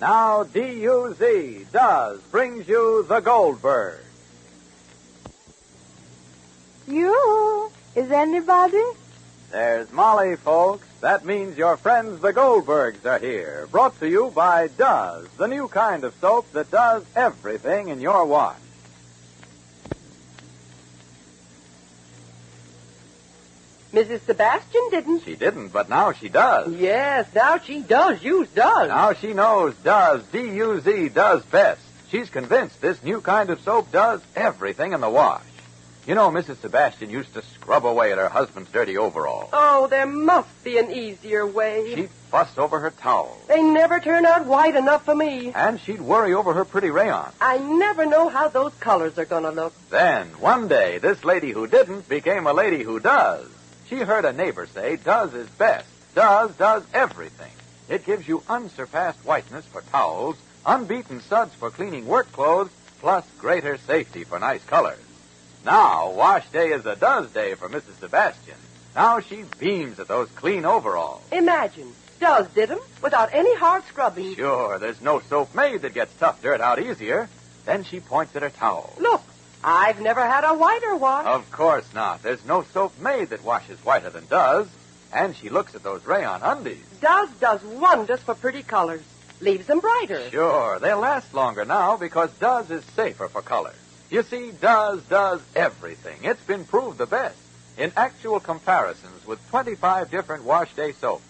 Now, D-U-Z, does, brings you the Goldbergs. You? Is anybody? There's Molly, folks. That means your friends the Goldbergs are here. Brought to you by Does, the new kind of soap that does everything in your wash. Mrs. Sebastian didn't. She didn't, but now she does. Yes, now she does use Does. Now she knows Does, D-U-Z, does best. She's convinced this new kind of soap does everything in the wash. You know, Mrs. Sebastian used to scrub away at her husband's dirty overalls. Oh, there must be an easier way. She'd fuss over her towels. They never turn out white enough for me. And she'd worry over her pretty rayon. I never know how those colors are going to look. Then, one day, this lady who didn't became a lady who does. She heard a neighbor say Does is best. Does everything. It gives you unsurpassed whiteness for towels, unbeaten suds for cleaning work clothes, plus greater safety for nice colors. Now, wash day is a Does day for Mrs. Sebastian. Now she beams at those clean overalls. Imagine, Does did 'em without any hard scrubbing. Sure, there's no soap made that gets tough dirt out easier. Then she points at her towel. Look, I've never had a whiter wash. Of course not. There's no soap made that washes whiter than Does. And she looks at those rayon undies. Does does wonders for pretty colors. Leaves them brighter. Sure, they'll last longer now because Does is safer for colors. You see, Does everything. It's been proved the best in actual comparisons with 25 different wash day soaps.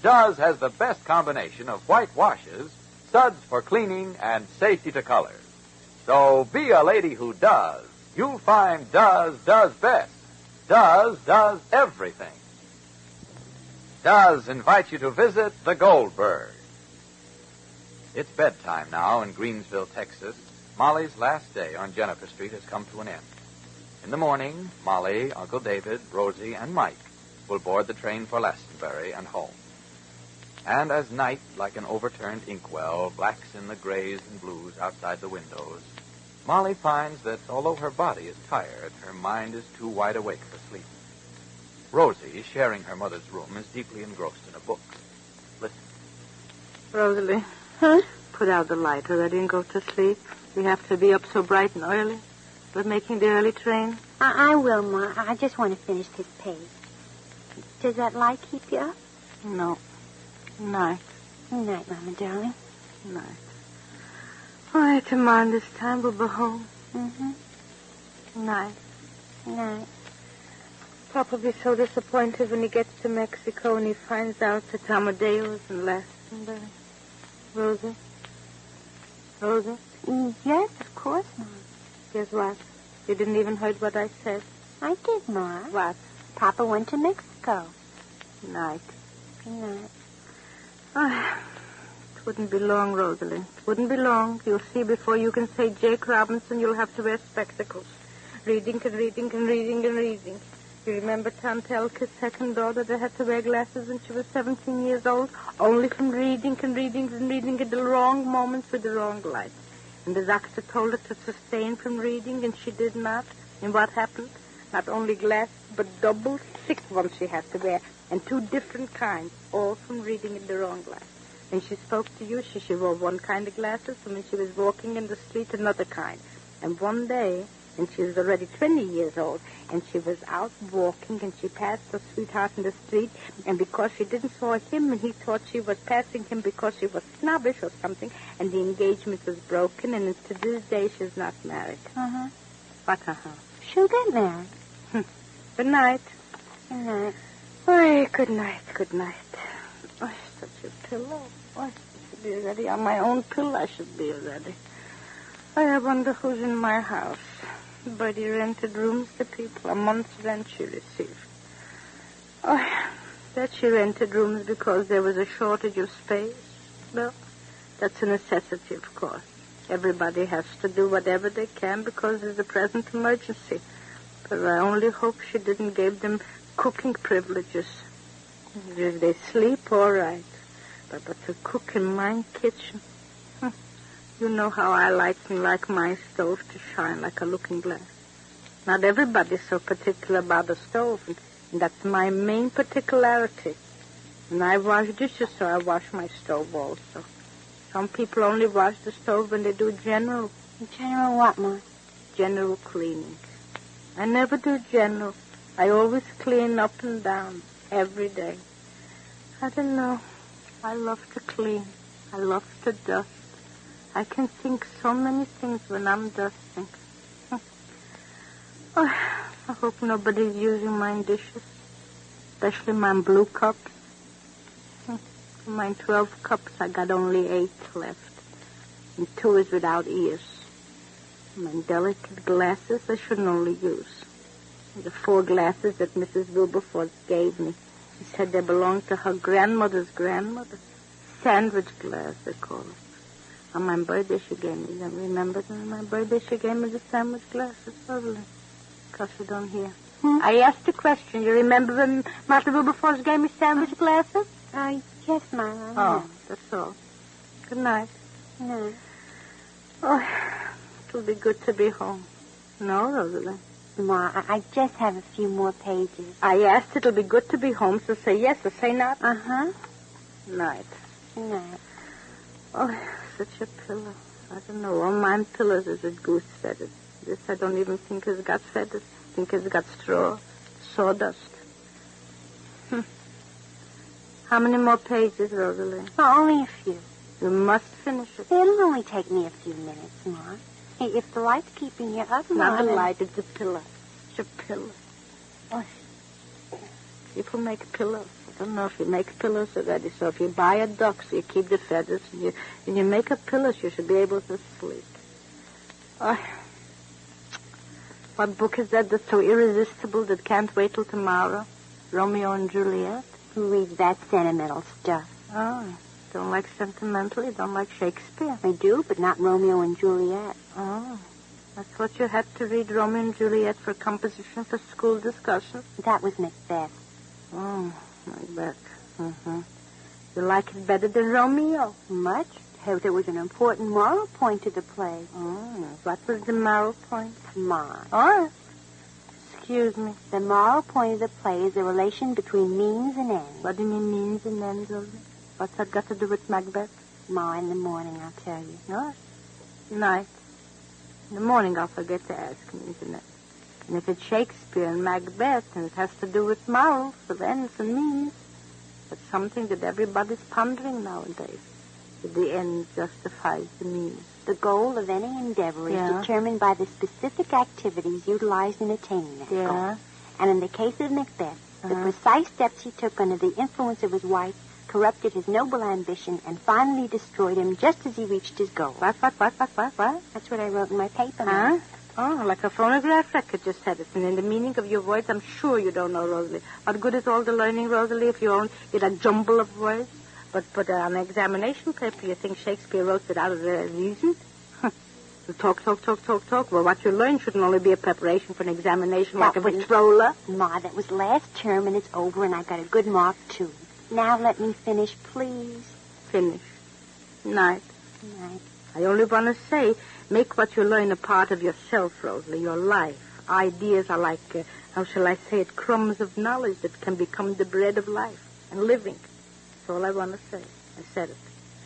Does has the best combination of white washes, suds for cleaning, and safety to colors. So be a lady who does. You'll find Does best. Does everything. Does invite you to visit the Goldbergs. It's bedtime now in Greensville, Texas. Molly's last day on Jennifer Street has come to an end. In the morning, Molly, Uncle David, Rosie, and Mike will board the train for Glastonbury and home. And as night, like an overturned inkwell, blacks in the grays and blues outside the windows, Molly finds that although her body is tired, her mind is too wide awake for sleep. Rosie, sharing her mother's room, is deeply engrossed in a book. Listen. Rosalie. Huh? Put out the light already and go to sleep. We have to be up so bright and early. We're making the early train. I will, Ma. I just want to finish this page. Does that light keep you up? No. Night. Night, Mama, darling. Night. Why, tomorrow this time we'll be home. Mm-hmm. Night. Night. Papa will be so disappointed when he gets to Mexico and he finds out that Amadeus and Glastonbury. Rosie? Rosie? Yes, of course, Ma. Guess what? You didn't even heard what I said. I did, Ma. What? Papa went to Mexico. Night. Good night. It wouldn't be long, Rosalind. It wouldn't be long. You'll see before you can say Jake Robinson, you'll have to wear spectacles. Reading and reading and reading and reading. You remember Tante Elke's second daughter that had to wear glasses when she was 17 years old? Only from reading and reading and reading at the wrong moments with the wrong light. And the doctor told her to sustain from reading, and she did not. And what happened? Not only glasses, but double 6 ones she had to wear, and 2 different kinds, all from reading in the wrong light. When she spoke to you, she wore one kind of glasses, and when she was walking in the street, another kind. And one day, and she was already 20 years old, and she was out walking, and she passed her sweetheart in the street, and because she didn't saw him, and he thought she was passing him because she was snobbish or something, and the engagement was broken, and to this day she's not married. Uh-huh. What uh-huh? She'll get married. Good night. Good night. Oh, good night, good night. Oh, such a pillow. Oh, I should be ready on my own pillow. I should be ready. I wonder who's in my house. Buddy rented rooms to people. A month's rent she received. Oh, that she rented rooms because there was a shortage of space. Well, that's a necessity, of course. Everybody has to do whatever they can because there's a present emergency. But I only hope she didn't give them cooking privileges. If they sleep, all right. But to cook in my kitchen... You know how I like my stove to shine like a looking glass. Not everybody's so particular about the stove, and that's my main particularity. And I wash dishes, so I wash my stove also. Some people only wash the stove when they do general. General what, Ma? General cleaning. I never do general. I always clean up and down every day. I don't know. I love to clean. I love to dust. I can think so many things when I'm dusting. Oh, I hope nobody's using my dishes, especially my blue cups. From my 12 cups, I got only 8 left, and 2 is without ears. My delicate glasses I shouldn't only use. The 4 glasses that Mrs. Wilberforce gave me. She said they belonged to her grandmother's grandmother. Sandwich glass, they call it. On my birthday, she gave me them. Remember them? On my birthday, she gave me the sandwich glasses. Lovely. Because you don't hear. I asked a question. You remember when Martha Wilberforce gave me sandwich glasses? Yes, Ma. Oh, that's all. Good night. No. Oh, it'll be good to be home. No, Rosalie. Ma, I just have a few more pages. I asked it'll be good to be home, so say yes or say not. Uh-huh. Night. Night. Oh, such a pillow. I don't know. All mine pillows is with goose feathers. This I don't even think it's got feathers. I think it's got straw, sawdust. How many more pages, Rosalie? Well, only a few. You must finish it. It'll only take me a few minutes, Ma. Hey, if the light's keeping you up, Ma... Not a light, it's a pillow. It's a pillow. Oh. People make pillows. I don't know if you make pillows already. So if you buy a duck, so you keep the feathers, and you make a pillow, you should be able to sleep. Oh. What book is that that's so irresistible that can't wait till tomorrow? Romeo and Juliet? Who reads that sentimental stuff? Oh, don't like sentimental? You don't like Shakespeare? I do, but not Romeo and Juliet. Oh, that's what you had to read, Romeo and Juliet, for composition for school discussion? That was Macbeth. Oh, Macbeth. Mm-hmm. You like it better than Romeo? Much. There was an important moral point to the play. Oh, what was the moral point? Ma. Oh, excuse me. The moral point of the play is the relation between means and ends. What do you mean means and ends, Rosie? What's that got to do with Macbeth? Ma, in the morning, I'll tell you. No. Night. In the morning, I'll forget to ask means and ends. And if it's Shakespeare and Macbeth, and it has to do with morals of ends and means, it's something that everybody's pondering nowadays. That the end justifies the means. The goal of any endeavor is determined by the specific activities utilized in attaining that goal. And in the case of Macbeth, the precise steps he took under the influence of his wife corrupted his noble ambition and finally destroyed him just as he reached his goal. What? That's what I wrote in my paper. Huh? Oh, like a phonograph record just said it. And in the meaning of your words, I'm sure you don't know, Rosalie. What good is all the learning, Rosalie, if you only get a jumble of words? But on an examination paper, you think Shakespeare wrote it out of reason? Talk. Well, what you learn shouldn't only be a preparation for an examination like a patroller. Ma, that was last term, and it's over, and I got a good mark, too. Now let me finish, please. Finish. Night. Night. I only want to say, make what you learn a part of yourself, Rosalie, your life. Ideas are like, how shall I say it, crumbs of knowledge that can become the bread of life and living. That's all I want to say. I said it.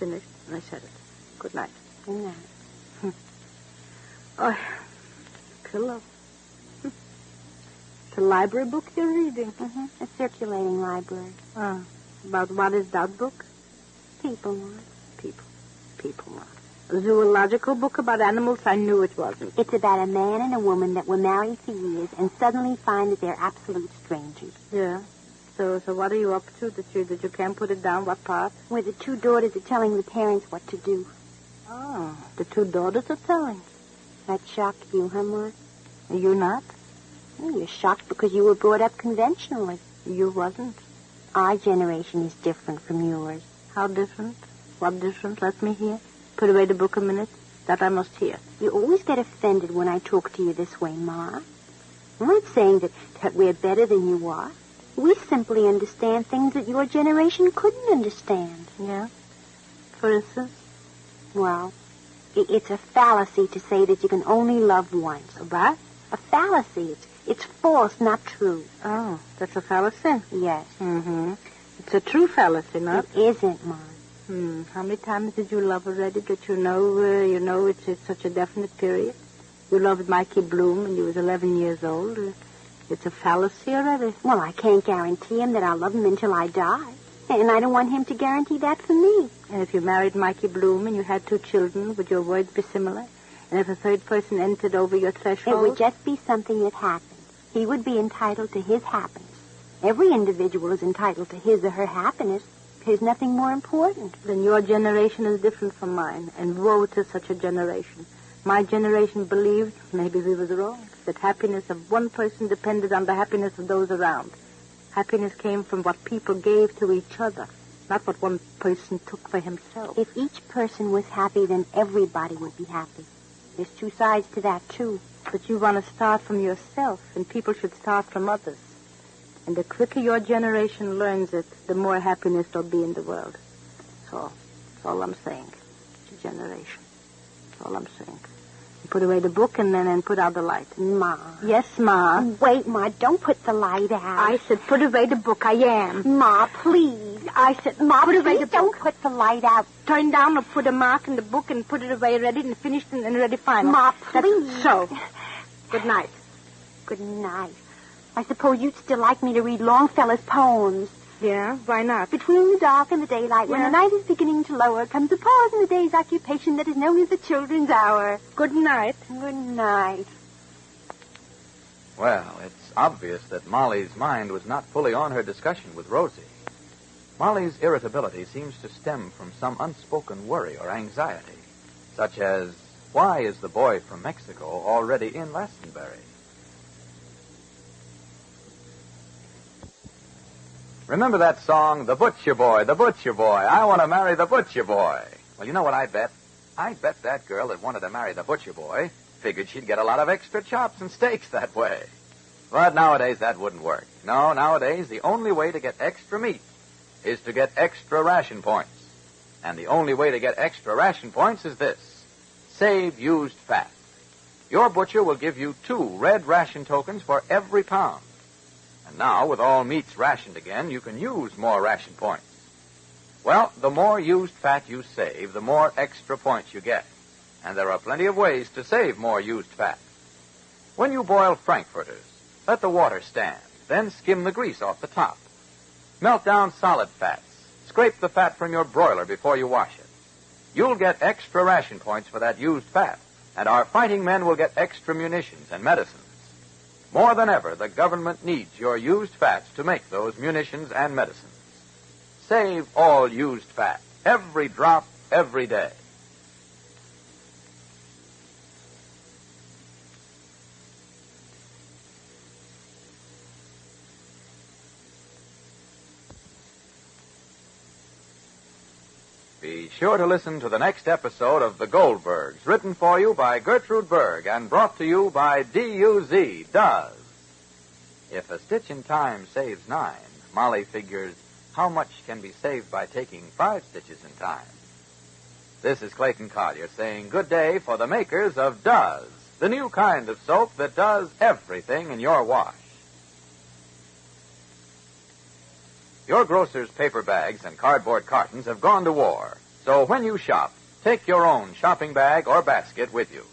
Finished, and I said it. Good night. Good night. Oh, pillow. It's a library book you're reading. Mm-hmm. A circulating library. Oh, about what is that book? People, Ma. People, Ma. A zoological book about animals? I knew it wasn't. It's about a man and a woman that were married for years and suddenly find that they're absolute strangers. Yeah. So what are you up to that you can't put it down? What part? Where the 2 daughters are telling the parents what to do. Oh, the 2 daughters are telling. That shocked you, huh, Ma? Are you not? Well, you're shocked because you were brought up conventionally. You wasn't. Our generation is different from yours. How different? What different? Let me hear. Put away the book a minute. That I must hear. You always get offended when I talk to you this way, Ma. I'm not saying that we're better than you are. We simply understand things that your generation couldn't understand. Yeah? For instance? Well, it's a fallacy to say that you can only love once. What? A fallacy. It's false, not true. Oh, that's a fallacy? Yes. Mm-hmm. It's a true fallacy, not? It isn't, Mom. How many times did you love already that you know it's such a definite period? You loved Mikey Bloom when you was 11 years old. It's a fallacy already. Well, I can't guarantee him that I'll love him until I die. And I don't want him to guarantee that for me. And if you married Mikey Bloom and you had 2 children, would your words be similar? And if a third person entered over your threshold? It would just be something that happened. He would be entitled to his happiness. Every individual is entitled to his or her happiness. There's nothing more important. Then your generation is different from mine, and woe to such a generation. My generation believed, maybe we was wrong, that happiness of one person depended on the happiness of those around. Happiness came from what people gave to each other, not what one person took for himself. If each person was happy, then everybody would be happy. There's 2 sides to that, too. But you want to start from yourself, and people should start from others. And the quicker your generation learns it, the more happiness there'll be in the world. That's all I'm saying. It's a generation. That's all I'm saying. You put away the book and then put out the light. Ma. Yes, Ma. Wait, Ma, don't put the light out. I said put away the book. I am. Ma, please. I said, Ma, put away the book. Don't put the light out. Turn down or put a mark in the book and put it away ready and finished and ready final. Ma, please. That's so. Good night. Good night. I suppose you'd still like me to read Longfellow's poems. Yeah, why not? Between the dark and the daylight, when Yeah. the night is beginning to lower, comes a pause in the day's occupation that is known as the children's hour. Good night. Good night. Well, it's obvious that Molly's mind was not fully on her discussion with Rosie. Molly's irritability seems to stem from some unspoken worry or anxiety, such as, why is the boy from Mexico already in Glastonbury? Remember that song, The Butcher Boy, The Butcher Boy, I want to marry the Butcher Boy? Well, you know what I bet? I bet that girl that wanted to marry the Butcher Boy figured she'd get a lot of extra chops and steaks that way. But nowadays that wouldn't work. No, nowadays the only way to get extra meat is to get extra ration points. And the only way to get extra ration points is this: save used fat. Your butcher will give you 2 red ration tokens for every pound. And now, with all meats rationed again, you can use more ration points. Well, the more used fat you save, the more extra points you get. And there are plenty of ways to save more used fat. When you boil frankfurters, let the water stand, then skim the grease off the top. Melt down solid fats. Scrape the fat from your broiler before you wash it. You'll get extra ration points for that used fat, and our fighting men will get extra munitions and medicines. More than ever, the government needs your used fats to make those munitions and medicines. Save all used fat, every drop, every day. Be sure to listen to the next episode of The Goldbergs, written for you by Gertrude Berg and brought to you by DUZ, Does. If a stitch in time saves 9, Molly figures how much can be saved by taking 5 stitches in time. This is Clayton Collier saying good day for the makers of Does, the new kind of soap that does everything in your wash. Your grocer's paper bags and cardboard cartons have gone to war, so when you shop, take your own shopping bag or basket with you.